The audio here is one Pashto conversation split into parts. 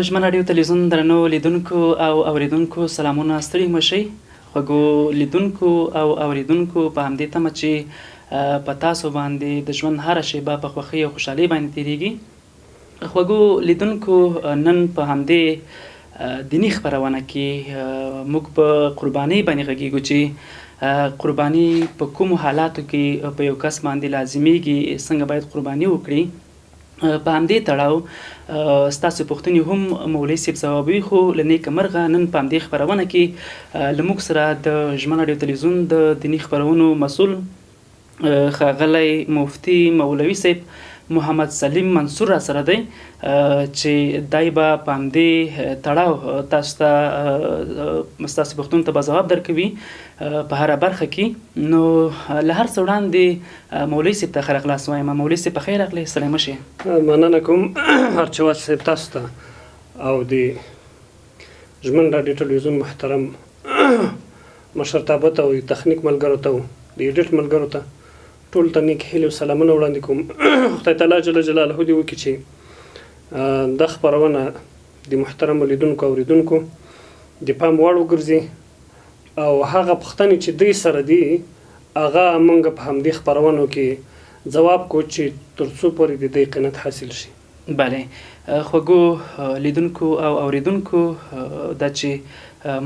ژمن راډیو تلویزیون درنو لیدونکو او اوریدونکو سلامونه، ستړي مه شئ. خوږو لیدونکو او اوریدونکو په همدې تمه چې په تاسو باندې د ژوند هره شیبه په خوښۍ او خوشحالۍ باندې تېرېږي. خوږو لیدونکو، نن په همدې دیني خپرونه کې موږ په قربانۍ باندې غږیږو چې قرباني په کومو حالاتو کې په یو کس باندې لازمیږي، څنګه باید قرباني وکړي. په همدې تړاو ستاسو پوښتنې هم مولوي صاحب ځوابوي، خو له نیکه مرغه نن په همدې خپرونه کې له موږ سره د ژمن راډیو تلویزیون د دیني خپرونو مسؤل ښاغلی مفتي مولوي صاحب محمد سلیم منصور را سره دی، چې دای به په همدې تړاو تاسو ته ستاسو پوښتنو ته به ځواب درکوي په هره برخه کې. نو له هر څه وړاندې مولوي صاحب ته ښه راغلاست وایم. مولوي صاحب په خیر راغلی، سلامه شئ. مننه کوم هرچوات صاحب تاسو ته او د ژمن راډیو تلویزیون محترم مشرتابه ته او تخنیک ملګرو ته او د ایډیټ ملګرو ته ټول ته نیک هیلې او سلامونه وړاندې کوم. خدای تعالی جل جلاله دې وکړي چې دا خپرونه د محترمو لیدونکو او اوریدونکو د پام وړ وګرځي او هغه پوښتنې چې دوی سره دي هغه موږ په همدې خپرونو کې ځواب کو چې تر څو پورې د دې قناعت حاصل شي. بله خوږو لیدونکو او اوریدونکو، دا چې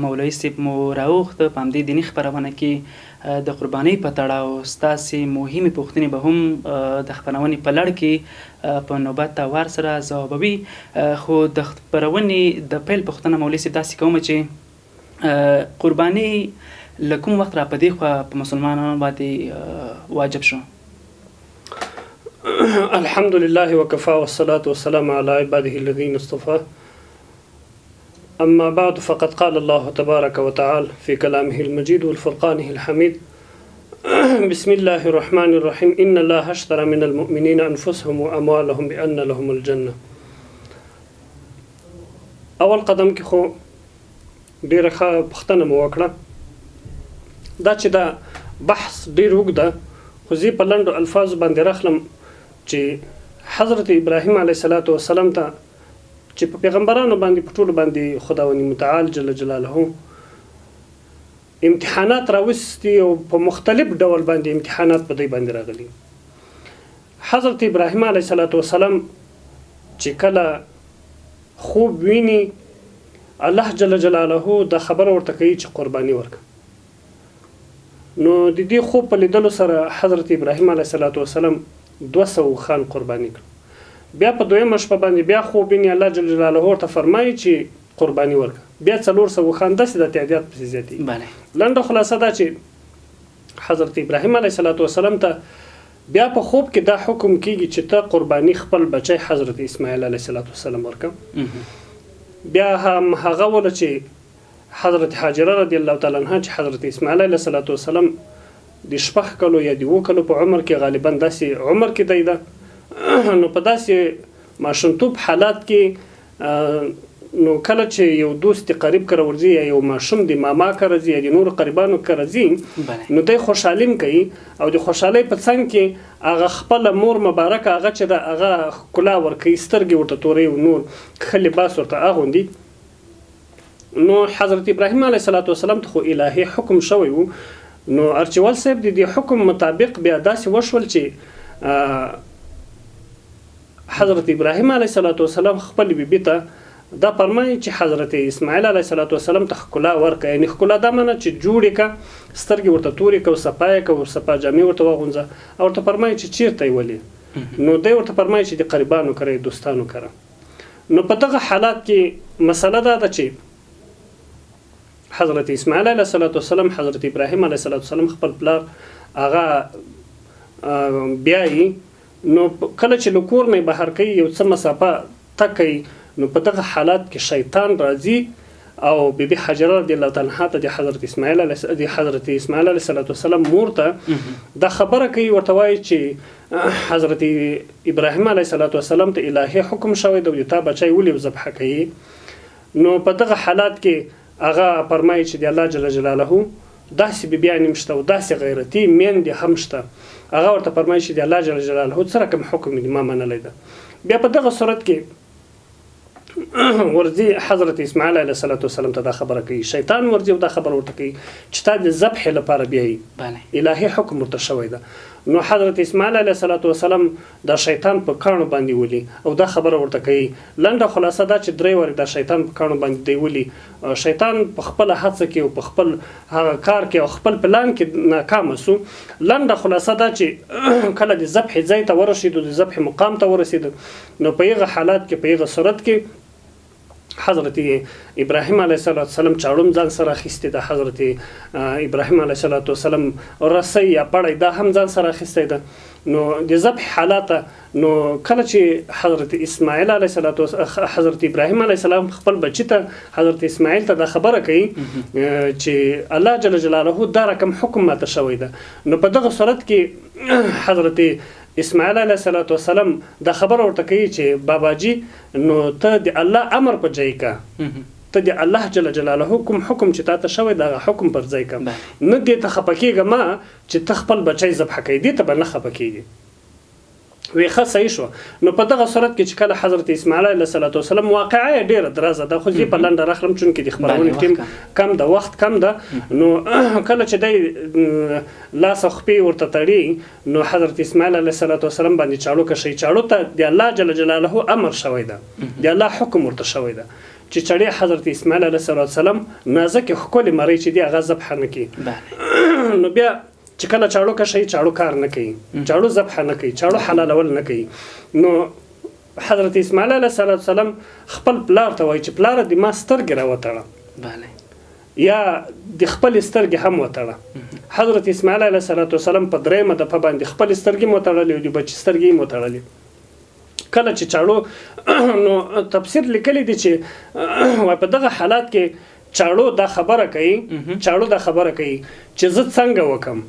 مولوي صاحب مو راوغوښته په همدې دیني خپرونه کې د قربانۍ په تړاو ستاسې مهمې پوښتنې به هم د خپرونې په لړ کې په نوبت وار سره ځوابوي. خو د خپرونې د پیل پوښتنه مولوي صاحب داسې کومه چې قرباني له کوم وخت را په دې خوا په مسلمانانو باندې واجب شو؟ الحمد لله وكفى والصلاة والسلام على عباده الذين اصطفى. أما بعد فقد قال الله تبارك وتعالى في كلامه المجيد والفرقانه الحميد: بسم الله الرحمن الرحيم إن الله اشترى من المؤمنين أنفسهم وأموالهم بأن لهم الجنة. اول قدم کې خو ډیره ښه پوښتنه مو وکړه. دا چې دا بحث ډیر اوږد ده، خو زه په لنډو الفاظو باندې راخلم چې حضرت ابراهیم علیه السلام ته چې په پیغمبرانو باندې په ټولو باندې خداوند متعال جل جلاله امتحانات راوستي او په مختلف ډول باندې امتحانات په دوی باندې راغلي. حضرت ابراهیم علیه السلام چې کله خوب ویني، الله جل جلاله د خبر ورته کوي چې قرباني ورکړه. نو د دې خوب په لیدلو سره حضرت ابراهیم علیه السلام 200 خان قرباني کړ. بیا په دویمه شپه باندې بیا خوب ویني، الله جل جلاله ورته فرمایي چې قرباني ورکړه. بیا 400 خان داسې د تعداد پسې زیاتېږي. لنډه خلاصه دا چې حضرت ابراهیم علیه السلام ته بیا په خوب کې دا حکم کیږي چې ته قرباني خپل بچی حضرت اسماعیل علیه السلام ورکړه. بیا هم هغه ول چې حضرت هاجره رضی الله تعالی عنها چې حضرت اسماعیل علیه السلام د 6 کلو یا د 2 کلو په عمر کې غالبا داسې عمر کې دی ده. نو په داسې ماشومتوب حالات کې نو کله چې یو دوست قریب کره ورځي یا یو ماشوم د ماما کره ځي یا د نور قریبانو کره ځي، نو دوی خوشحالیم کوي او د خوشحالۍ په څنګ کې هغه خپل مور مبارک هغه چې د هغه ښکلا ورکوي، سترګې ورته تورې او نور ښه لباس ورته اغوندي. نو حضرت ابراهیم علیه السلام ته خو الهي حکم شوی و. نو ارچوال صاحب د دې حکم مطابق بیا داسې وشول چې حضرت ابراهیم علیه السلام خپل بیبي ته دا فرمایي چې حضرت اسماعیل علیه السلام ته ښکلا ورکړه. یعنې ښکلا دا معنی چې جوړې که، سترګې ورته تورې که او صفا یې که، صفا جامې ورته واغونځه او ورته فرمایي چې چېرته یې ولې. نو دی ورته فرمایي چې د قریبانو کره دوستانو کره. نو په دغه حالات کې مسله دا ده چې حضرت اسماعیل علیه السلام حضرت ابراهیم علیه السلام خپل پلار هغه بیایي. نو کله چې له کور نه بهر کوي یو څه مسافه تګ کوي، نو په دغه حالات کې شیطان راځي او بیبي حجره رضی الله تعالی عنها ته د حضرت اسماعیل علیه السلام مور ته دا خبره کوي، ورته وایي چې حضرت ابراهیم علیه السلام ته الهي حکم شوی دی چې تا بچی ولې ذبح کوي. نو په دغه حالات کې هغه فرمایي چې د الله جل جلاله داسې بیبیانې شته او داسې غیرتي میندې هم شته. هغه ورته فرمایي چې د الله جل جلاله څه رقم حکم دی ما منلی ده. بیا په دغه صورت کې ورځي حضرت اسماعیل علیه السلام ته دا خبره کوي، شیطان ورځي او دا خبره ورته کوي چې تا د ذبح لپاره بیایي، الهي حکم ورته شوی ده. نو حضرت اسماعیل علیه السلام دا شیطان په کاڼو باندې ولي او دا خبره ورته کوي. لنډه خلاصه دا چې 3 واره دا شیطان په کاڼو باندې دی ولي. شیطان په خپل هڅه کې او په خپل هغه کار کې او خپل پلان کې ناکام شو. لنډه خلاصه دا چې کله د ذبح ځای ته ورسېدو، د ذبح مقام ته ورسېدو، نو په هغه حالات کې، په هغه صورت کې حضرت ابراهیم علیه السلام چاړوم ځان سره اخیستی ده. حضرت ابراهیم علیه السلام رسی یا پړی دا هم ځان سره اخیستی ده. نو د ذبح حالات، نو کله چې حضرت اسماعیل علیه حضرت ابراهیم علیه السلام خپل بچی ته، حضرت اسماعیل ته دا خبره کوي چې الله جل جلاله دا رقم حکم ماته شوی ده. نو په دغه صورت کې حضرت اسماعیل علیه السلام دا خبر ورته کوي چې باباجي نو ته د الله امر په ځای کا، ته د الله جل جلاله کوم حکم چې تا ته شوی دا حکم پر ځای کا، نه دې ته خپه کېږه ما چې ته خپل بچی ذبح کوې، دې ته به نه خپه کېږي. وی ښه صحیح شو. نو په دغه صورت کې چې کله حضرت اسماعیل علیه السلام واقعه ډېره درازه ده، خو زه په لنډه راخلم چونکې د خپرونې ټیم کم ده، وخت کم ده. نو کله چې دی لاس او خپې ورته تړي، نو حضرت اسماعیل علیه السلام باندې چاړو کشي. چاړو ته د الله جل جلاله امر شوی ده، د الله حکم ورته شوی ده چې چړې حضرت اسماعیل علیه السلام نازک ښکلې مرۍ چې دی هغه ذبح نه کړي. نو بیا چې کله چاړو کشي، چاړو کار نه کوي، چاړو ذبح نه کوي، چاړو حلالول نه کوي. نو حضرت اسماعیل علیه السلام خپل پلار ته وایي چې پلاره د ما سترګې راوتړه یا د خپل سترګې هم وتړه. حضرت اسماعیل علیه السلام په 3مه دفعه باندې خپل سترګې هم وتړلې او د بچي سترګې هم وتړلې. کله چې چاړو، نو تفسیر لیکلی دی چې په دغه حالات کې چاړو دا خبره کوي، چاړو دا خبره کوي چې زه څنګه وکم.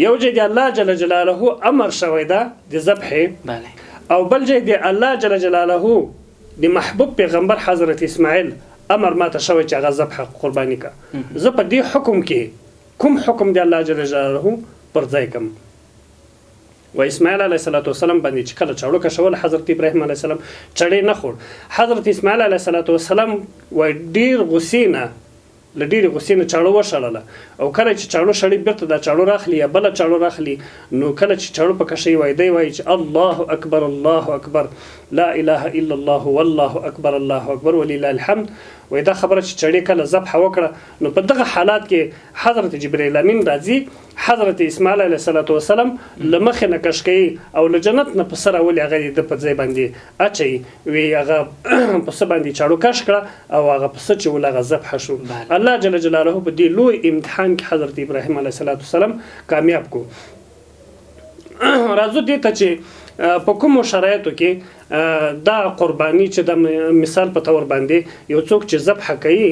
یو ځای د الله جل جلاله امر شوی ده د ذبح، او بل ځای د الله جل جلاله د محبوب پیغمبر حضرت اسماعیل امر ماته شوی چې هغه ذبح قرباني کا. زه په دې حکم کې کوم حکم د الله جل جلاله پر ځای کم. و اسماعیل علیه السلام باندې چې کله چاړو کشول، حضرت ابراهیم علیه السلام چړې نه خور. حضرت اسماعیل علیه السلام و ډیر غصې نه، له ډېرې غصې نه چاړو وشړله، او کله چې چاړو شړي بیرته دا چاړو راخلي یا بله چاړو راخلي، نو کله چې چاړو په کشي وای دی وایي چې الله اکبر الله اکبر لا اله الا الله والله اکبر الله اکبر ولله الحمد. وای دا خبره چې چړې کله ذبح وکړه، نو په دغه حالات کې حضرت جبرئیل امین راځي، حضرت اسماعیل علیه السلام له مخې نه کش کوي او له جنت نه په سر اولي هغه د په ځای باندې اچوي. وی هغه په څه باندې چاړو کش کړه او هغه په څه چې ول هغه ذبح شو. الله جل جلاله په دې لوی امتحان کې حضرت ابراهیم علیه السلام کامیاب کو. راځو دې ته چې په کومو شرایطو کې دا قرباني چې د مثال په تور باندې یو څوک چې ذبح کوي،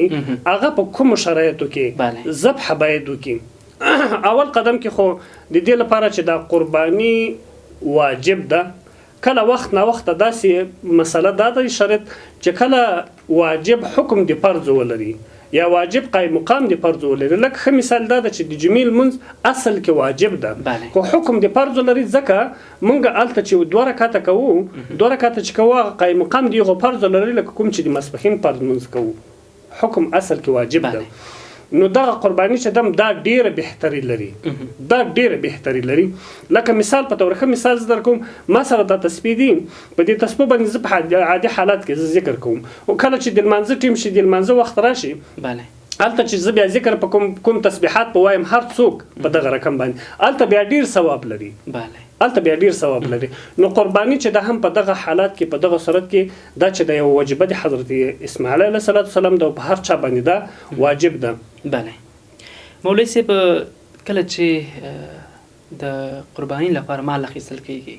هغه په کومو شرایطو کې ذبح باید وکړي. اول قدم کې خو د دې لپاره چې دا قرباني واجب ده، کله وخت نه وخت داسې مسله دا د شرط چې کله واجب حکم د فرض ولري یا واجب قائم مقام د فرض ولري. لکه ښه مثال دا ده چې د جمعې لمونځ اصل کې واجب ده، خو حکم د فرض لري، ځکه مونږ هلته چې 2 رکعته کوو، 2 رکعته چې کوو هغه قائم مقام د هغو فرض لري، لکه کوم چې د ماسپښین فرض لمونځ کوو، حکم اصل کې واجب ده. نو دغه قرباني چې دم دا ډیره بهتري لري، دا ډیره بهتري لري. لکه مثال په تور ښه مثال زه در کوم، ما سره دا تسبیح دي، په دې تسبیح باندې زه په عادي حالات کې زه ذکر کوم، او کله چې د لمانځه ټیم شي، د لمانځه وخت راشي، هلته چې زه بیا ذکر په کوم تسبیحات په وایم، هر څوک په دغه رقم باندې هلته بیا ډیر ثواب لري، هلته بیا ډیر ثواب لري. نو قرباني چې دا هم په دغه حالات کې، په دغه صورت کې دا چې د یو واجبه د حضرت اسماعیل علیه السلام د په هر چا باندې دا واجب ده. بله مولوی صاحب، کله چې د قرباني لپاره مال اخیستل کېږي،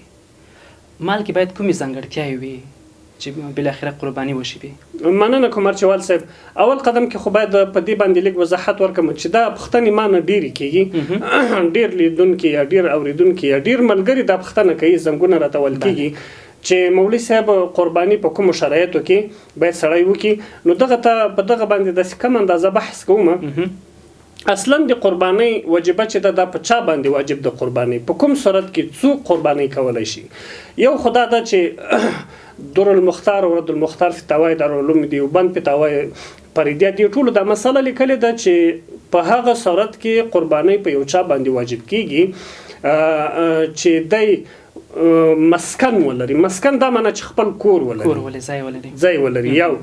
مال کې باید کومې ځانګړتیاوې وي چې بالاخره قرباني وشي بي؟ مننه کوم ارچوال صاحب. اول قدم کې خو باید په دې باندې لږ وضاحت ورکړم چې دا پښتنې ما نه ډېرې کېږي، ډېر لیدونکي یا ډېر اورېدونکي یا ډېر ملګري دا پښتنه کوي، زنګونه راته ویل کېږي چې مولوي صاحب قرباني په کومو شرایطو کې باید سړی وکړي. نو دغه ته په دغه باندې داسې کم اندازه بحث کوم اصلا د قرباني وجبه چې د په چا باندې واجب د قرباني په کوم صورت کې څو قرباني کولای شي. یو خدا دا چې در المختار او رد المختار فتاوی دارالعلوم دیوبند فتاوی پریدیا دی ټول دا مسله لیکلې ده چې په هغه صورت کې قرباني په یو چا باندې واجب کیږي چې دای مسکن ولري. مسکن دا معنی چې خپل کور ولري، ځای ولري. یو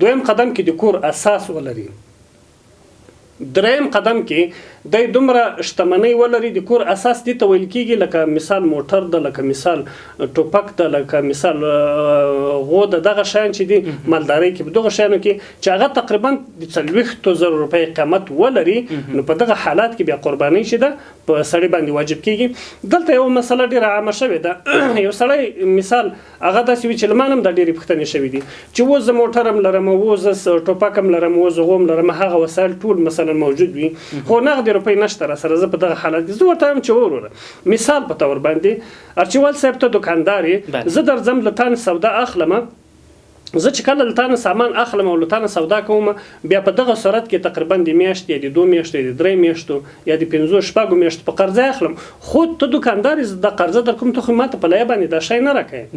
دویم قدم کې د کور اساس ولري. دریم قدم کې د دومره شتمنۍ ولري د کور اساس دي ته ویل کېږي، لکه مثال موټر ده، لکه مثال ټوپک ده، لکه مثال غو ده، دغه شیان چې دي مالدارۍ کې په دغه شیانو کې چې هغه تقریبا د 40,000 روپۍ قیمت ولري، نو په دغه حالات کې بیا قرباني چې ده په سړي باندې واجب کېږي. دلته یو مسله ډېره عامه شوې ده. یو سړی مثال هغه داسې وي چې له ما هم دا ډېرې پوښتنې شوې دي چې اوس زه موټر هم لرم، اوس زه ټوپک هم لرم، اوس زه غو هم لرم، هغه وسایل ټول مثلا موجود وي خو نغدي روپۍ نشته را سره. زه په دغه حالت کې زه ورته وایم چې وروره مثال په تور باندې ارچیوال صاحب ته دکاندار یې، زه درځم له تانه سودا اخلم، زه چې کله له تانه سامان اخلم او له تانه سودا کوم، بیا په دغه صورت کې تقریبا د میاشتې یا د 2 میاشتو یا د 3 میاشتو یا د 5-6 میاشتو په قرضه اخلم. خو ته دکاندار یې د قرضه در کوم، ته خو ماته په لایه باندې دا شی نه راکوې.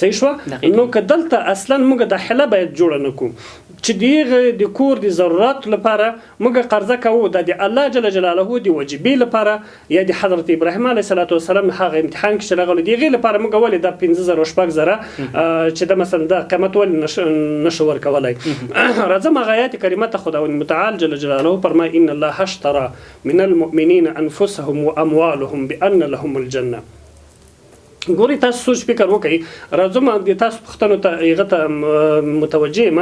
صحیح شوه؟ نو که دلته اصلا موږ د حله باید جوړه نه کړو چې دغه د کور د ضرورت لپاره موږ قرضه کوو، د الله جل جلاله د وجبې لپاره یا د حضرت ابراهیم علیه السلام هغه امتحان کې چې راغلی دغه لپاره موږ ولې د 15,000 چې د مثلا د قیمت ول نشو ورکولای. راځم آیات کریمه ته خداوند متعال جل جلاله فرمای ان الله اشترى من المؤمنین انفسهم واموالهم بان لهم الجنه. ګوري تاسو سوچ فکر وکړئ، راځم د تاسو پوښتنو ته هغه ته متوجه یم.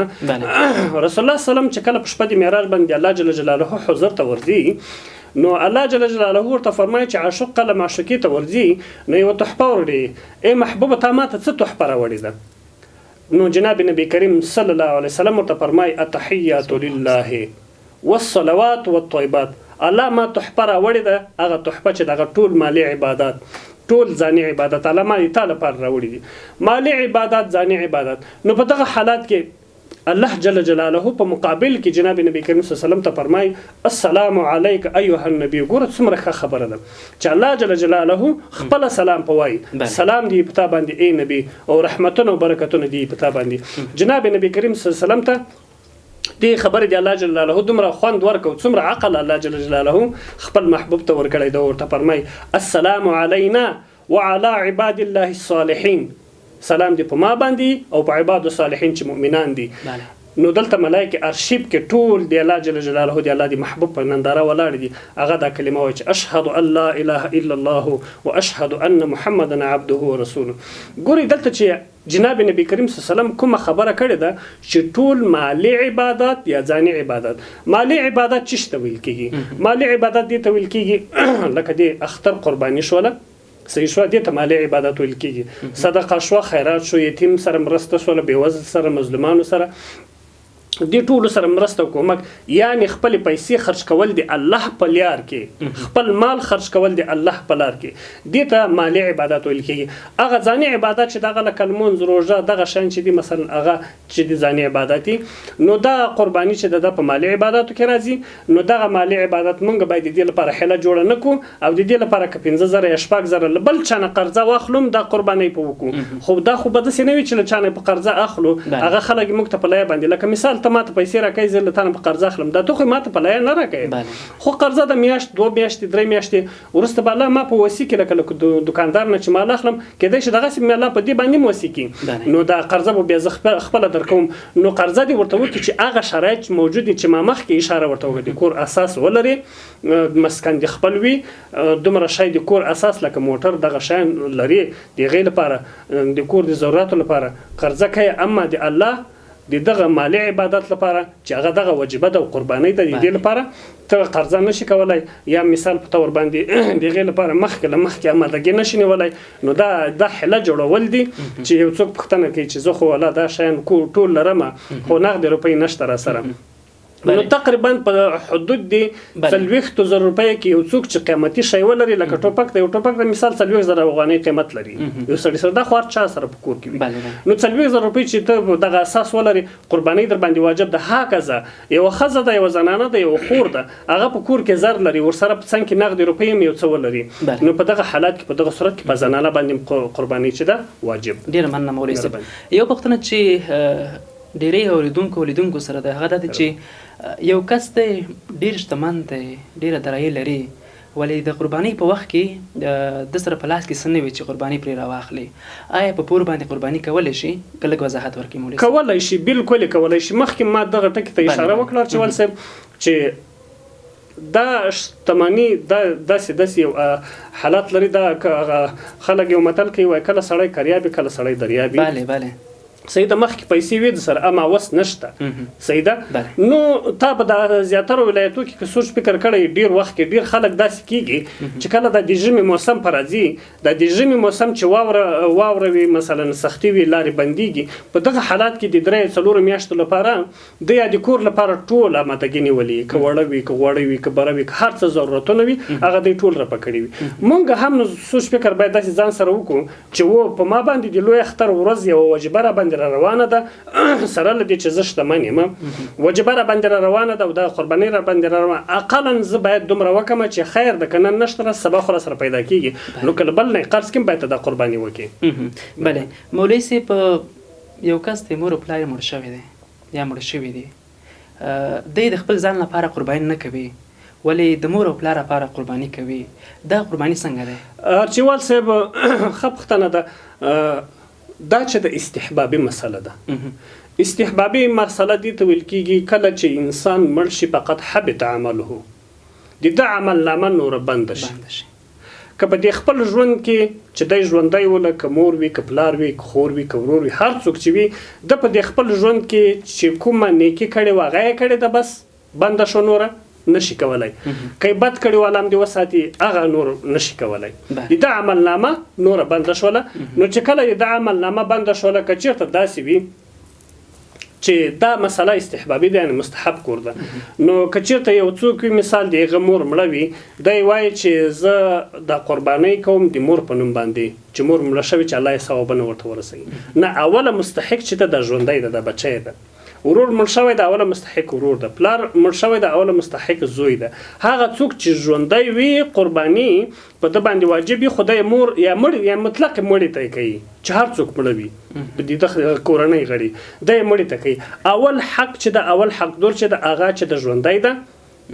رسول الله سلام چې کله په شپه د معراج باندې الله جل جلاله حضور ته ورځي، نو الله جل جلاله ورته فرمایي چې عاشق کله معشوقې ته ورځي نو یو تحفه وړي، ای محبوبه تا ماته څه تحفه راوړې ده؟ نو جناب نبی کریم صلی الله علیه وسلم ورته فرمایي التحیات لله والصلوات والطیبات. الله ما تحفه راوړې ده، هغه تحفه چې دغه ټول مالی عبادت، ټول ځاني عبادت الله ما تعالی پر راوړي دي، مالی عبادت، ځاني عبادت. نو په دغه حالات کې الله جل جلاله په مقابل کې جناب نبی کریم صلی الله علیه وسلم ته فرمای السلام علیک ایها النبی. ګوره څومره ښه خبره ده چې الله جل جلاله خپل سلام پوای، سلام دی په تا باندې ای نبی او رحمتونه او برکتونه دی په تا باندې. جناب نبی کریم صلی الله علیه وسلم ته دې خبره دی الله جل جلاله دومره خوند ورکو، څومره عقل الله جل جلاله خپل محبوب ته ورکړی دا، ورته فرمای السلام علینا وعلى عباد الله الصالحین. سلام دی په ما باندې او په عباد الصالحین چې مؤمنان دي. نو دلته ملائکه ارشیب کې ټول دی الله جل جلاله دی الله دی محبوب په ننداره ولاړ دي، هغه دا کلمه وایي چې اشهد ان لا اله الا الله واشهد ان محمدا عبده ورسوله. ګوري دلته چې جناب نبی کریم صلی الله علیه وسلم کومه خبره کړې ده چې ټول مالی عبادت یا ځاني عبادت. مالی عبادت څه ته ویل کېږي؟ مالی عبادت دې ته ویل کېږي لکه د اختر قرباني شوله، صحیح شو، دې ته مالی عبادت ویل کېږي، صدقه شو، خیرات شو، یتیم سره مرسته شوله، بېوزل سره، مظلومانو سره، دې ټولو سره مرسته او کومک، یعنی خپل پیسې خرج کول دی الله په لار کې، خپل مال خرج کول دی الله په لار کې، دې ته مالی عبادت ویل کېږي. هغه ځاني عبادت چې دغه لکه لمونځ، روژه، دغه شیان چې دي مثلا هغه چې د ځاني عبادت دي، نو دا قرباني چې د په مالی عبادتو کې راځي، نو دغه مالی عبادت مونږ باید د دې لپاره حله جوړه نه کړو او د دې لپاره که 15,000 یا 6,000 بل چا نه قرضه واخلم دا قرباني په وکړو. خو دا خو به داسې نه وي چې له چا نه په قرضه اخلو، هغه خلک موږ ته په لایه باندې لکه مثال ته ماته پیسې راکوي، زه له تا نه په قرضه اخلم، دا ته خو ماته په لایه نه راکوي، خو قرضه د میاشت، 2 میاشتې، 3 میاشتې وروسته به الله ما په وصي کې لکه دکاندار نه چې مال اخلم، کېدای شي دغسې مې الله په دې باندې وصي کړي، نو دا قرضه به بیا زه خپله درکوم. نو قرضه دې ورته وکړي چې هغه شرایط موجود دي چې ما مخکې اشاره ورته وکړه، د کور اساس ولري، مسکن دې خپل وي، دومره شی د کور اساس لکه موټر دغه شیان لري، د هغې لپاره د کور د ضروراتو لپاره قرضه کوي، اما د الله د دغه مالی عبادت لپاره چې هغه دغه وجبه ده او قربانۍ ده، د دې لپاره ته قرضه نشي کولای، یا مثال په تور باندې د هغې لپاره مخکې آمادګي نشي نیولی. نو دا حله جوړول دي چې یو څوک پوښتنه کوي چې زه خو والله دا شیان ټول لرم خو نغدې روپۍ نشته را سره، نو تقریبا په حدود دی 40,000 روپۍ کې یو څوک چې قیمتي شی ولري لکه ټوپک د یو ټوپک د مثال 40,000 افغانۍ قیمت لري یو سړي سره دا خو هر چا سره په کور کې وي نو 40,000 روپۍ چې ته دغه اساس ولري قرباني در باندې واجب ده. هکذا یو ښځه ده یو زنانه ده یو خور ده هغه په کور کې زر لري ورسره په څنګ کې نغدي روپۍ هم یو څه ولري نو په دغه حالات کې په دغه صورت کې په زنانه باندې قرباني چې ده واجب. ډېره مننه مولوي صاحب. یو پوښتنه چې ډېری اوریدونکو سره ده هغه دا چې یو کس دی ډېر شتمن دی ډېره درایي لري ولې د قربانۍ په وخت کې د سره په لاس کې څه نه وي چې قرباني پرې راواخلي آیا په پور باندې قرباني کولی شي که لږ وضاحت ورکړي مولوي صاحب؟ کولی شي بالکل کولی شي. مخکې ما دغه ټکي ته اشاره وکړه چې ول صاحب چې دا شتمني دا داسې یو حالات لري دا خلک یو متل کوي وایي کله سړی کریابي کله سړی دریابي. بله سیده مخکې پیسې وي د سره اما وس نشته سیده نو تا په د زیاتره ولایتو کې که سوچ فکر کړی ډیر وخت کې ډیر خلک داسې کیږي چې کله د ژمي موسم پر راځي د ژمي موسم چې واوره وي مثلا سختي وي لارې بنديږي په دغه حالات کې د 3-4 میاشتو لپاره د یا د کور لپاره ټول امادګي ولې که وړه وي که غوړه وي که بره وي که هر څه ضرورتونه وي هغه د ټول را پکړي وي. مونږ هم سوچ فکر باید داسې ځان سره وکړو چې و په ما باندې د لوی اختر ورځ یو واجبه را باندې روانه ده سره لدی چې زه شتمن یم واجبه را باندې روانه ده او د قرباني را باندې روانه اقلا زه باید دومره وکم چې خیر د کنن نشته سبا خو سره پیدا کیږي نو کله بل نه قرض کوم باید د قرباني وکړي. بله مولوي صاحب یو کس د مور پلار مړ شوی دی یا مړ شوی دی د خپل ځان لپاره قرباني نه کوي ولې د مور او پلار لپاره قرباني کوي دا قرباني څنګه ده؟ ارچیوال صاحب خپختنه ده دا چې د استحبابي مسله ده. استحبابي مسله دي ته ویل کیږي کله چې انسان مړ شي فقط حبط عمله د عمل نامه نور بند شي که په د خپل ژوند کې چې د ژوندۍ ولا که مور وي که پلار وي که خور وي که ورور وي هر څوک چې وي د په د خپل ژوند کې چې کومه نیکی کړي و هغه کړي ده بس بند شو نوره نشي کولای که بد کړي ولام دی وساتي هغه نور نشي کولای د عمل نامه نور بند شوله نو چې کله د عمل نامه بند شوله که چیرته داسې وي چې دا مسله استحبابي ده یعنی مستحب کور ده نو که چیرته یو څوک مثال دی هغه مور مړه وي دی وایي چې زه د قربانۍ کوم د مور په نوم باندې چې مور مړه شوې چې الله یې ثوابونه ورته ورسوي نه اوله مستحق چې ته د ژوندی ده د بچی ده ورور مړ شوی د اوله مستحق ورور ده پلار مړ شوی د اوله مستحق زوی ده هغه څوک چې ژوندی وي قرباني په ده باندې واجب وي خدای مور یا مړ یا مطلق مړی ته کوي چې هر څوک مړه وي د کورنۍ غړي دی مړی ته کوي اول حق چې د اول حق دور چې د هغه چې د ژوندی ده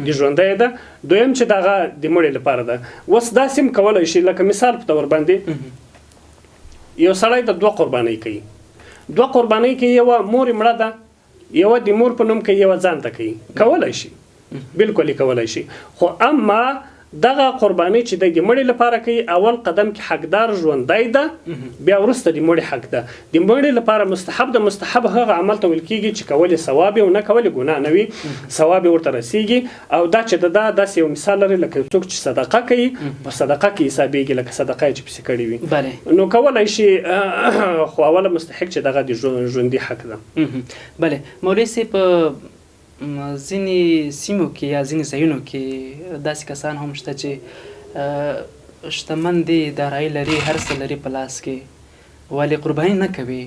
د ژوندی ده دویم چې دغه د مړي لپاره ده. اوس داسې هم کولی شي لکه مثال په تور باندې یو سړی د 2 قربانۍ کوي 2 قربانۍ کوي یوه مور مړه ده یو د مور په نوم کې یو ځان ته کوي کولای شي بالکل کولای شي خو اما دغه قرباني چې د مړي لپاره کوي اول قدم کې حقدار ژوندی ده بیا ورسته د مړي حق ده د مړي لپاره مستحب ده مستحب هغه عمل ته ویل کیږي چې کول ثواب او نه کول ګناه نه وي ثواب ورته رسیږي او دا چې دا داسې یو مثال لري لکه څوک چې صدقه کوي په صدقه کې حسابېږي لکه صدقه چې پسې کړې وي نو کولای شي خو اوله مستحق چې دغه د ژوندي حق ده. بله مولوي صاحب ځینې سیمو کې یا ځینې ځایونو کې داسې کسان هم شته چې شتمن دي دارایي لري هر څه لري په لاس کې ولې قرباني نه کوي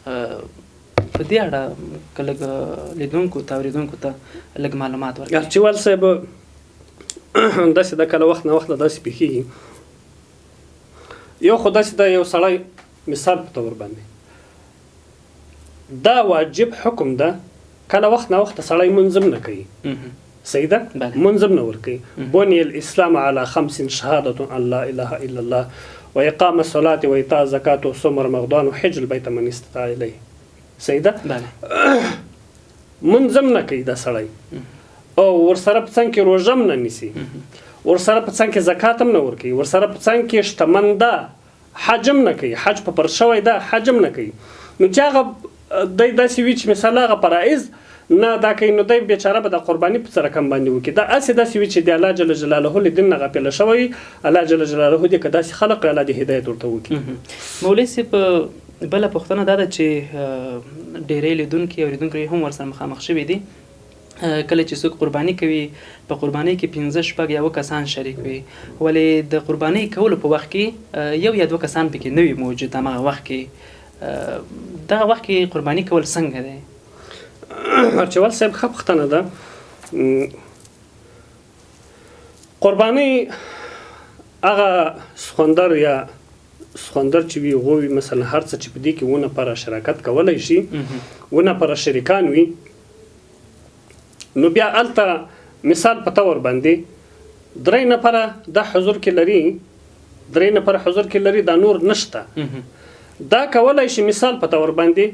په دې اړه که لږ لیدونکو ته اورېدونکو ته لږ معلومات ورکړي. ارچیوال صاحب داسې د کله وخت نه وخت داسې پیښیږي یو خو داسې د یو سړی مثال په تور باندې دا واجب حکم ده کله وخت نه وخت سړی منظم نه کوي سیده منظم نه ورکوي بني الاسلام على 5 شهادة ان لا اله الا الله واقام الصلاه وايتاء الزكاه وصوم رمضان وحج البيت من استطاع اليه سیده منظم نه کوي دا سړی او ورسره په څنګ کې روژه هم نه نیسي ورسره په څنګ کې زکات هم نه ورکوي ورسره په څنګ کې شتمن ده حج هم نه کوي حج په پر شوی ده حج هم نه کوي نو چې هغه دی داسې وي چې مثال هغه فرایض نه دا کوي نو دی بیچاره به د قرباني په څه رقم باندې وکړي دا هسې داسې وي چې د الله جل جلاله له دین نه غافله شوی الله جل جلاله دې که داسې خلق الله دې هدایت ورته وکړي. مولوي صاحب بله پوښتنه دا ده چې ډېری لیدونکي اورېدونکي هم ورسره مخامخ شوي دي کله چې څوک قرباني کوي په قرباني کې 15 شپږ یا 2 کسان شریک وي ولې د قرباني کولو په وخت کې یو یا 2 کسان پکې نه وي موجود هغه وخت کې دغه وخت کې قرباني کول څنګه دی؟ ارچوال صاحب ښه پوښتنه ده. قرباني هغه سخوندر یا سخوندر چې وي هغوی مثلا هر څه چې په دې کې 2 نفره شراکت کولی شي 2 نفره شریکان وي نو بیا هلته مثال په طور باندې 3 نفره دا حضور کې لري 3 نفره حضور کې لري دا نور نشته دا کولی شي مثال په طور باندې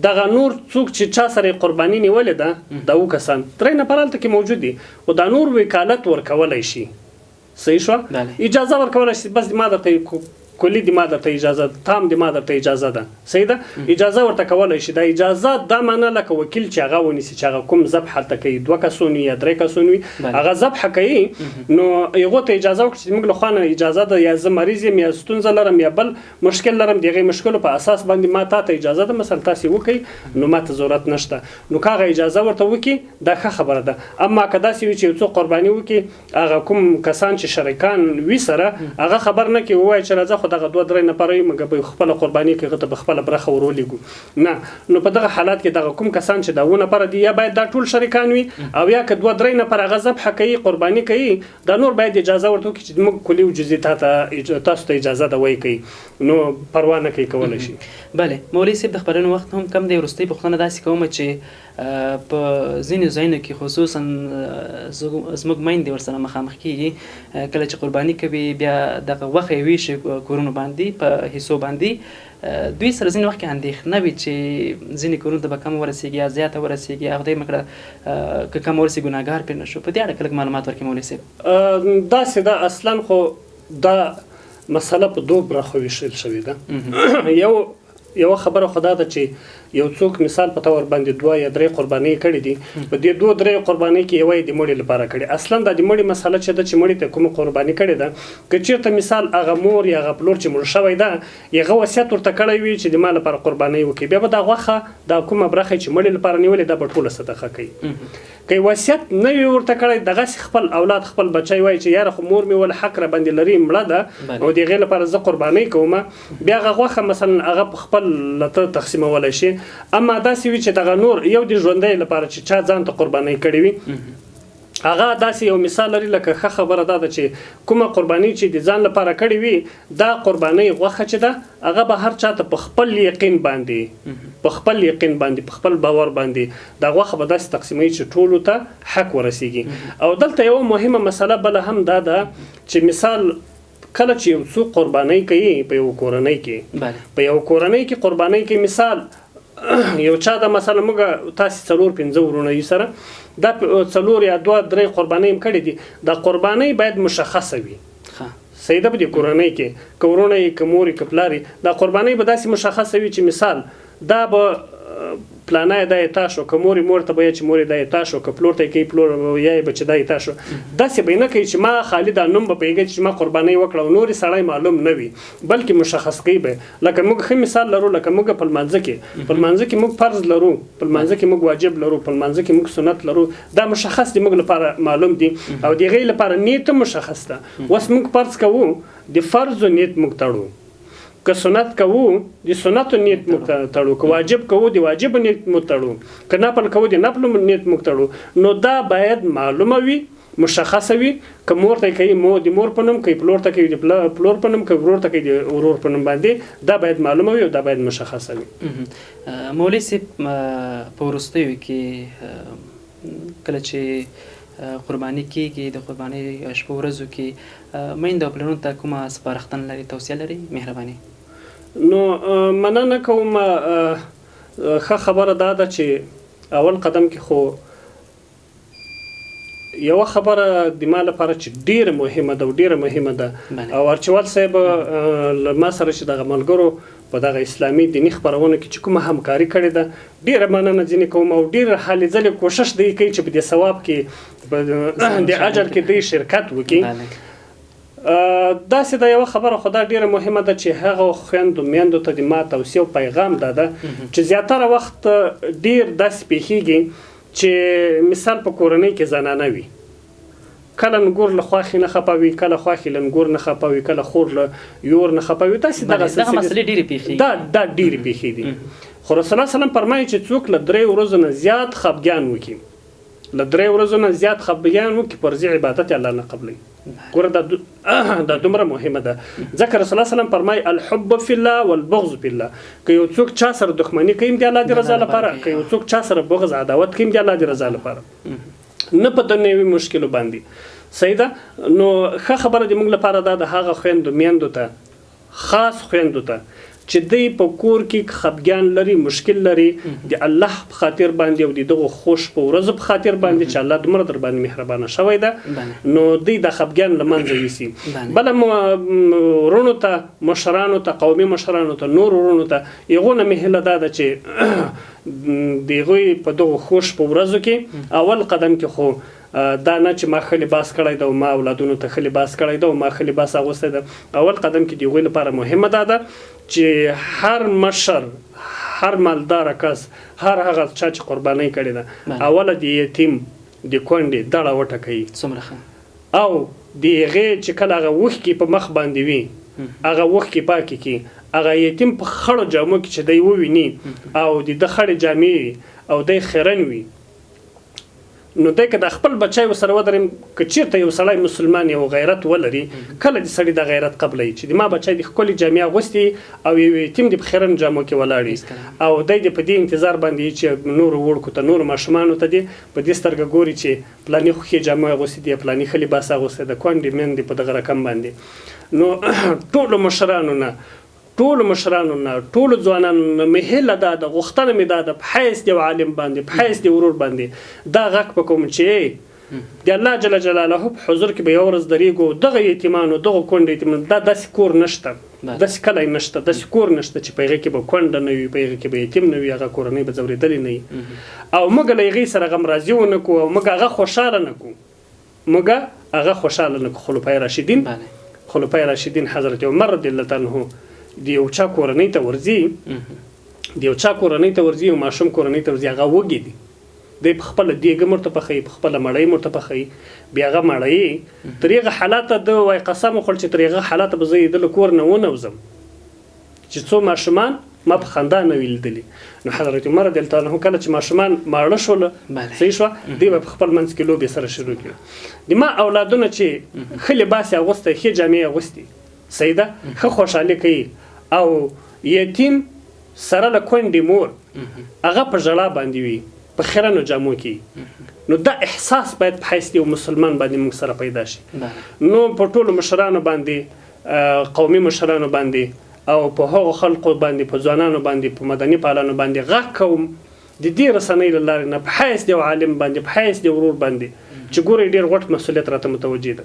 دغه نور څوک چې چا سره قرباني نیولې ده دا 2 کسان 3 نفره هلته کې موجود دي او دا نور وکالت ورکولی شي صحیح شو اجازه ورکولی شي بس ما درته کلی دی ما درته اجازه تام دی ما درته اجازه ده صحیح ده اجازه ورته کولی شي دا اجازه دا معنی لکه وکیل چې هغه ونیسي چې هغه کوم ذبح هلته کوي 2 کسون یا 3 کسون وي هغه ذبح کوي نو هغو ته اجازه وکړي چې موږ له خوا نه اجازه ده یا زه مریض یم یا ستونزه لرم یا بل مشکل لرم د هغې مشکلو په اساس باندې ما تا ته اجازه ده مثلا تاسې وکړئ نو ما ته ضرورت نشته نو که هغه اجازه ورته وکړي دا ښه خبره ده اما که داسې وي چې یو څوک قرباني وکړي هغه کوم کسان چې شریکان وي سره هغه خبر نه کړي ووایي چې راځه خو دغه 2-3 نفره یې موږ به خپله قرباني کوي هغه ته به خپله برخه ورولېږو نه نو په دغه حالات کې دغه کوم کسان چې دا 2 نفره دي یا باید دا ټول شریکان وي او یا که 2-3 نفره هغه ذبح کوي قرباني کوي دا نور باید اجازه ورته وکړي چې موږ کلي و جزي تاسو ته اجازه ده وایي کوي نو پروا نه کوي کولی شي. بله مولوي صاحب د خبرونو وخت هم کم دی وروستۍ پوښتنه داسې کوم چې په ځینې ځایونو کې خصوصا زموږ میندې ورسره مخامخ کېږي کله چې قرباني کوي بیا دغه غوښه یې ویشي کورونو باندې په حصو باندې دوی سره ځینې وخت کې اندېښنه وي چې ځینې کورونو ته به کم ورسېږي یا زیاته ورسېږي هغه خدای مه کړه که کم ورسېږي ګناهګار پرې نه شو په دې اړه لږ معلومات ورکړي مولوي صاحب. داسې ده اصلا خو دا مسله په 2 برخو ویشل شوې ده یو خبره خدا ده چې یو څوک مثال په تور باندې 2 یا 3 قرباني کړې دي په دې 2-3 قرباني کې یو د مړي لپاره کړي اصلا د مړي مسله چې د مړي ته کوم قرباني کړي ده که چیرته مثال هغه مور یا هغه پلور چې مړ شوی ده یغه وصیت ورته کړی وي چې د مال لپاره قرباني وکړي بیا به دا غوښه دا کومه برخه چې مړي لپاره نیولې ده په ټوله صدقه کوي که وصیت نه وي ورته کړی دغه خپل اولاد خپل بچی وایي چې یاره خو مور مې ول حق را باندې لري مړه ده او د هغې لپاره زه قرباني کوم بیا هغه غوښه مثلا هغه په خپل لته تقسیمولی شي اما داسې وي چې دغه نور یو د ژوندی لپاره چې چا ځان ته قرباني کړې وي هغه داسې یو مثال لري لکه ښه خبره دا ده چې کومه قرباني چې د ځان لپاره کړې وي دا قرباني غوښه چې ده هغه به هر چا ته په خپل یقین باندې په خپل باور باندې دا غوښه به داسې تقسیموي چې ټولو ته حق ورسیږي او دلته یوه مهمه مسله بله هم دا ده چې مثال کله چې یو څوک قرباني کوي په یو کورنۍ کې قرباني کوي مثال یو چا د مثلا موږ تاسې 4-5 ورونه یو سره دا 4 یا 2-3 قرباني هم کړي دي دا قرباني باید مشخصه وي صحیح ده په دې کورنۍ کې که ورونه یې که مور یې که پلار یې دا قرباني به داسې مشخصه وي چې مثال دا به پلانای دا یې تا شو که مور ته به یې چې مور یې دا یې تا شو که پلور ته یې کوي پلور یا یې به چې دا یې تا شو داسې به یې نه کوي چې ما خالي دا نوم به پوهېږي چې ما قرباني وکړه او نورې سړی معلوم نه وي بلکې مشخص کوي به لکه موږ ښه مثال لرو لکه موږ په لمانځه کې موږ فرض لرو په لمانځه کې موږ واجب لرو په لمانځه کې موږ سنت لرو دا مشخص دي موږ لپاره معلوم دي او د هغې لپاره نیت مشخص ده اوس موږ فرض کوو د فرضو نیت موږ تړو که سنت کوو د سنتو نیت موږ تړو که واجب کوو د واجب نیت موږ تړو که نفل کوو د نفل نیت موږ تړو نو دا باید معلومه وي مشخصه وي که مور ته کوي د مور په نوم کوي پلور ته کوي د پلور په نوم کوي ورور ته کوي د ورور په نوم باندې دا باید معلومه وي او دا باید مشخصه وي. مولوي صاحب په وروستیو کې کله چې قرباني کېږي د قرباني شپو ورځو کې میندو او پلرونو ته کومه سپارښتنه لري توصیه لري مهرباني؟ نو مننه کوم ښه خبره دا ده چې اول قدم کې خو یوه خبره د ما لپاره چې ډیره مهمه ده او ارچوال صاحب ما سره چې دغه ملګرو په دغه اسلامي دیني خپرونو کې چې کومه همکاري کړې ده ډیره مننه ځینې کوم او ډیره هلې ځلې کوشش دی کوي چې په دې ثواب کې د اجر کې دوی شرکت وکړي داسې دا یوه خبره خو دا ډیره مهمه ده چې هغه خویندو میندو ته د ما توصیه او پیغام دا ده چې زیاتره وخت ډیر داسې پیښیږي چې مثال په کورنۍ کې زنانه وي، کله نګور له خواښې نه خفه وي، کله خواښې له نګور نه خفه وي، کله خور له یور نه خفه وي. داسې دغه مسلې ډېرې پېښېږي. دا ډېرې پېښې دي. خو رسول الله سلام فرمایي چې څوک له 3 ورځو نه زیات خفګان وکړي، له 3 ورځو نه زیات خفګان وکړي، فرضي عبادت الله نه قبلوي. ګوره دا دومره مهمه ده. ځکه رسول الله سلام فرمایي الحب فی الله والبغض فی الله. که یو څوک چا سره دښمني کوي د الله د رضا لپاره، که یو څوک چا سره بغض عداوت کوي د الله د رضا لپاره، نه په دنیوي مشکلو باندې. صحیح ده. نو ښه خبره د موږ لپاره دا د هغه خویندو میندو ته، خاص خویندو ته چې دوی په کور کې خفګان لري، مشکل لري، د الله په خاطر باندې او د دغه خوش په ورځو په خاطر باندې چې الله دومره در باندې مهربانه شوی ده، نو دوی د خفګان له منځه یوسي. بله ورونو ته، مشرانو ته، قومي مشرانو ته، نور ورونو ته هغو نه مې هیله دا ده چې د هغوی په دغه خوش په ورځو کې اول قدم کې خو دا نه چې ما ښه لباس کړی ده او ما اولادونو ته ښه لباس کړی ده او ما ښه لباس اغوستی ده. اول قدم کې د هغوی لپاره مهمه دا ده چې هر مشر، هر مالداره کس، هر هغه چا چې قربانۍ کړې ده، اوله د یتیم د کونډې دړه وټکوي او د هغې چې کله هغه اوښکې په مخ باندې وي، هغه اوښکې پاکې کړي، هغه یتیم په خړو جامو کې چې دی وویني او د ده خړې جامې وي او دی خیرن وي، نو دی که د خپل بچی ورسره ودرېم، که چېرته یو سړی مسلمان یو غیرت ولري، کله د سړي د غیرت قبلوي چې د ما بچی د ښکلې جامې اغوستې او یو یتیم د په خیرن جامو کې ولاړ وي او دی د په دې انتظار باندې چې نورو وړکو ته، نورو ماشومانو ته دې په دې سترګه ګوري چې پلاني خو ښې جامې اغوستې دي، پلاني ښه لباس اغوستی ده، کونډې میندې په دغه رقم باندې. نو ټولو مشرانو نه، ټولو ځوانانو نه مې هیله دا ده، غوښتنه مې دا ده په حیث د یو عالم باندې، په حیث د ورور باندې دا غږ په کوم چې د الله جل جلاله په حضور کې به یو ورځ درېږو، دغه یتیمانو، دغه کونډې یتیمانو، دا داسې کور نشته، داسې کلی نشته، داسې کور نشته چې په هغې کې به کونډه نه وي، په هغې کې به یتیم نه وي، هغه کورنۍ به ځورېدلې نه وي او موږ له هغې سره غمرازي ونه کړو او موږ هغه خوشحاله نه کړو. خلفای راشدین حضرت عمر رضی الله تعالی عنه د یو چا کورنۍ ته ورځي، یو ماشوم کورنۍ ته ورځي، هغه وږي دي، دی په خپله دیګه ورته پخوي، په خپله مړۍ ورته پخوي، بیا هغه مړۍ تر هغه حالاته ده وایي قسم وخوړ چې تر هغه حالاته به زه یې د له کور نه ونوځم چې څو ماشومان ما په خندا نه وي لیدلي. نو حضرت عمر رضی الله تعالی عنه کله چې ماشومان ماړه شول، صحیح شوه، دوی به په خپل منځ کې لوبې سره شروع کړي. د ما اولادونه چې ښه لباس یې اغوستی، ښې جامې یې اغوستي، صحیح ده، ښه خوشحالي کوي او یتیم سره له کونډې مور هغه په ژړا باندې وي، په خیرنو جامو کې، نو دا احساس باید په حیث یو مسلمان باندې موږ سره پیدا شي. نو په ټولو مشرانو باندې، قومي مشرانو باندې او په هغو خلقو باندې، په ځوانانو باندې، په مدني فعالانو باندې غږ کوم د دې رسنۍ له لارې نه، په حیث د یو عالم باندې، په حیث د ورور باندې چې ګورئ ډېر غټ مسؤلیت راته متوجه ده.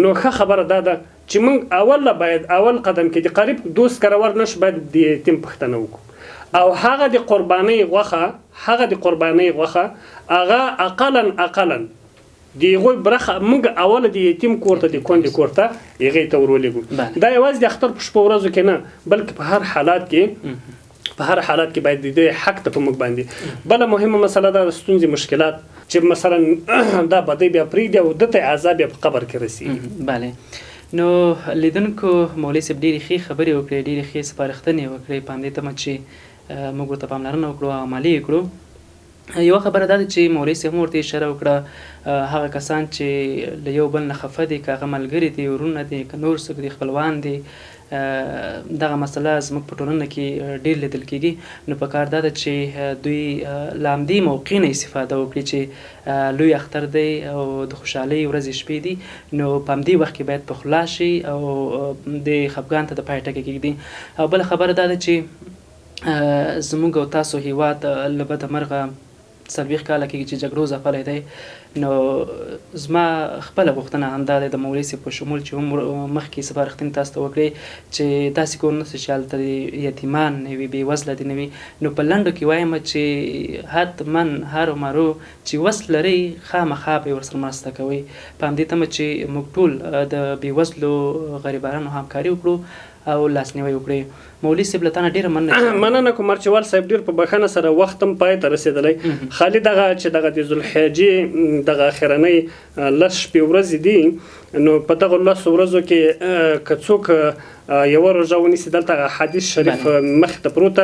نو ښه خبره دا ده چې موږ باید اول قدم کې د قریب دوست کرور نشو، باید د یتیم پوښتنه وکړو او هغه د قربانۍ غوښه هغه اقلا د هغوی برخه موږ اوله د یتیم کور ته، د کونډې کور ته هغې ته ورولېږو. دا یوازې د اختر په شپو ورځو کې نه، بلکې په هر حالات کې باید د دې حق ته په موږ باندې. بله مهمه مسله دا د ستونزې مشکلات چې مثلا دا بدۍ بیا پرېږدي او ده ته عذاب بیا په قبر کې رسېږي. بله، نو لیدونکو مولوي صاحب ډېرې ښې خبرې وکړې، ډېرې ښې سپارښتنې وکړې په همدې تمه چې موږ ورته پاملرنه وکړو او عملي یې کړو. یوه خبره دا ده چې مولوي صاحب هم ورته اشاره وکړه، هغه کسان چې له یو بل نه خفه دي، که هغه ملګري دي، ورونه دي، که نور څوک دي، خپلوان دي، دغه مسله زموږ په ټولنه کې ډېر لیدل کېږي. نو پکار دا ده چې دوی له همدې موقع نه استفاده وکړي چې لوی اختر دی او د خوشحالۍ ورځې شپې دي، نو په همدې وخت کې باید په خلا شي او د خفګان ته د پای ټکی کېږدي. او بله خبره دا ده چې زموږ او تاسو هېواد له بده مرغه 40 کاله کېږي چې جګړو ځپلی دی، نو زما خپله غوښتنه همدا دی د مولوي صاحب په شمول چې هم مخکې سپارښتنې تاسو ته وکړې چې داسې کور نه سي چې هلته یتیمان نه وي بېوزله دې نه وي نو په لنډو کې وایم چې حتما هرومرو چې وس لرئ خامخا به یې ورسره مرسته کوئ په همدې تمه چې موږ ټول د بېوزلو غریبانو همکاري وکړو او لاسنیوی وکړي مولوي صاحب له تانه ډېره مننه کوم مرچوال صاحب ډېر په بخښنه سره وخت هم پای ته رسېدلی خالي دغه چې دغه د ذوالحجې دغه اخرنۍ 10 شپې ورځې دي نو په دغه 10 ورځو کې که څوک یوه روژه ونیسي دلته حدیث شریف مخې ته پروته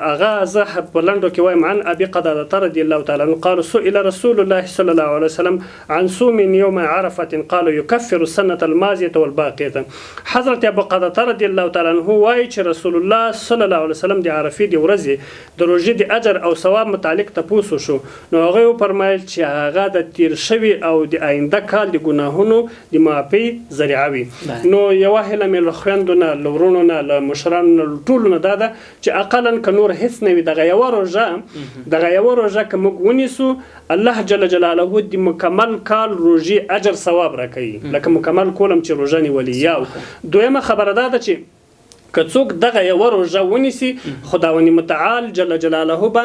هغه زه په لنډو کې وایم عن ابي قتادة رضي الله تعالى عنه قال سئل رسول الله صلى الله عليه وسلم عن صوم يوم عرفة قال يكفر السنة الماضية والباقية حضرت ابو قتادة رضي الله تعالى عنه وایي چې رسول الله صلی الله علیه وسلم د عرفې د ورځې د روژې د اجر او ثواب متعلق تپوس وشو نو هغه وفرمایل چې هغه د تیر شوي او د آینده کال د ګناهونو د معافۍ ذریعه وي نو یوه هیله مې له خویندو نه له ورونو نه له مشرانو نه له ټولو نه دا ده چې اقلا که نور هېڅ نه وي دغه یوه روژه که موږ ونیسو الله جل جلاله د مکمل کال روژې اجر ثواب راکوي لکه مکمل کولم چې روژه نیولي یو دویمه خبره دا ده چې که څوک دغه یوه روژه ونیسي خداوند متعال جل جلاله به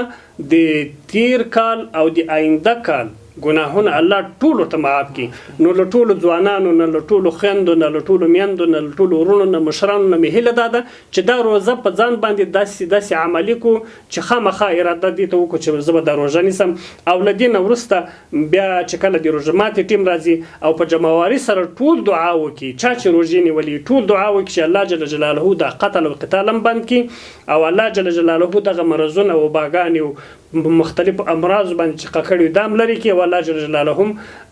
د تیر کال او د آینده کال ګناهونه الله ټولو ته معاف کړي نو له ټولو ځوانانو نه له ټولو خویندو نه له ټولو میندو نه له ټولو ورونو نه مشرانو نه مې هیله دا ده چې دا روژه په ځان باندې داسې عملي کړو چې خامخا اراده دې ته وکړو چې زه به دا روژه نیسم او له دې نه وروسته بیا چې کله د روژه ماتې ټیم راځي او په جمعواري سره ټول دعا وکړي چا چې روژې نیولي ټول دعا وکړي چې الله جل جلاله دا قتل او قتال هم بند کړي او الله جل جلاله دغه مرضونه او وباګانې مختلف امراض باندې چې قکړي دام لري کې او الله جل جلاله هم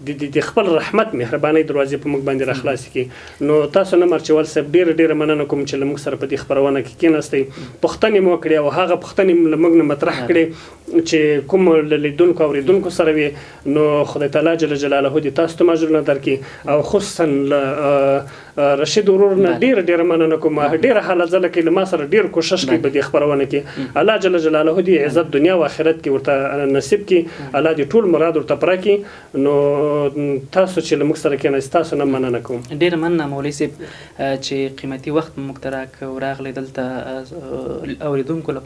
د خپل رحمت مهرباني دروازې په موږ باندې راخلاص کړي نو تاسو نه مرچوال صاحب ډېره مننه کوم چې موږ سره په دې خبرونه کې کېناستئ پوښتنې مو کړې او هغه پوښتنې له موږ نه مطرح کړې چې کوم لیدونکو او اوریدونکو سره وي نو خدای تعالی جل جلاله دې تاسو ته اجرونه درکړي او خصوصا رشید ورور نه ډېره مننه کوم ډېره حاله ځله کې له ما سره ډېر کوشش کوي په دې خبرونه کې الله جل جلاله دې عزت دنیا او آخرت کې ورته نصیب کړي الله دې ټول مراد ورته پوره کړي نو تاسو چې له موږ سره کېناست تاسو نه مننه کوم ډېره مننه مولوي صاحب چې قیمتي وخت موږ ته راکړ راغلی دلته اوریدونکو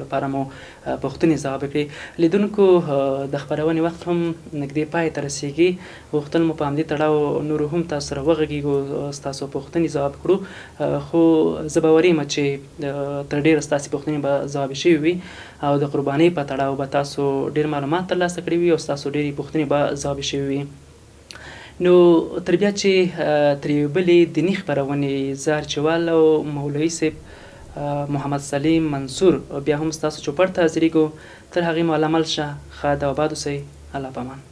لپاره مو پوښتنې ځواب کړې لیدونکو د خپرونې وخت هم نږدې پای ته رسیږي غوښتل مو په همدې تړاو نورو هم تاسو سره وغږیږو ستاسو پوښتنې ځواب کړو خو زه باوري یم چې تر ډېره ستاسې پوښتنې به ځواب شوي وي او د قربانۍ په تړاو به تاسو ډېر معلومات ترلاسه کړي وي او ستاسو ډېرې پوښتنې به ځواب شوي وي نو تر بیا چې تر یوې بلې دیني خپرونې زه ارچوال او مولوي صاحب محمد سلیم منصور بیا هم ستاسو چوپړ ته حاضرېږو تر هغې مو الله مل شه ښه د آباد اوسئ الله پامان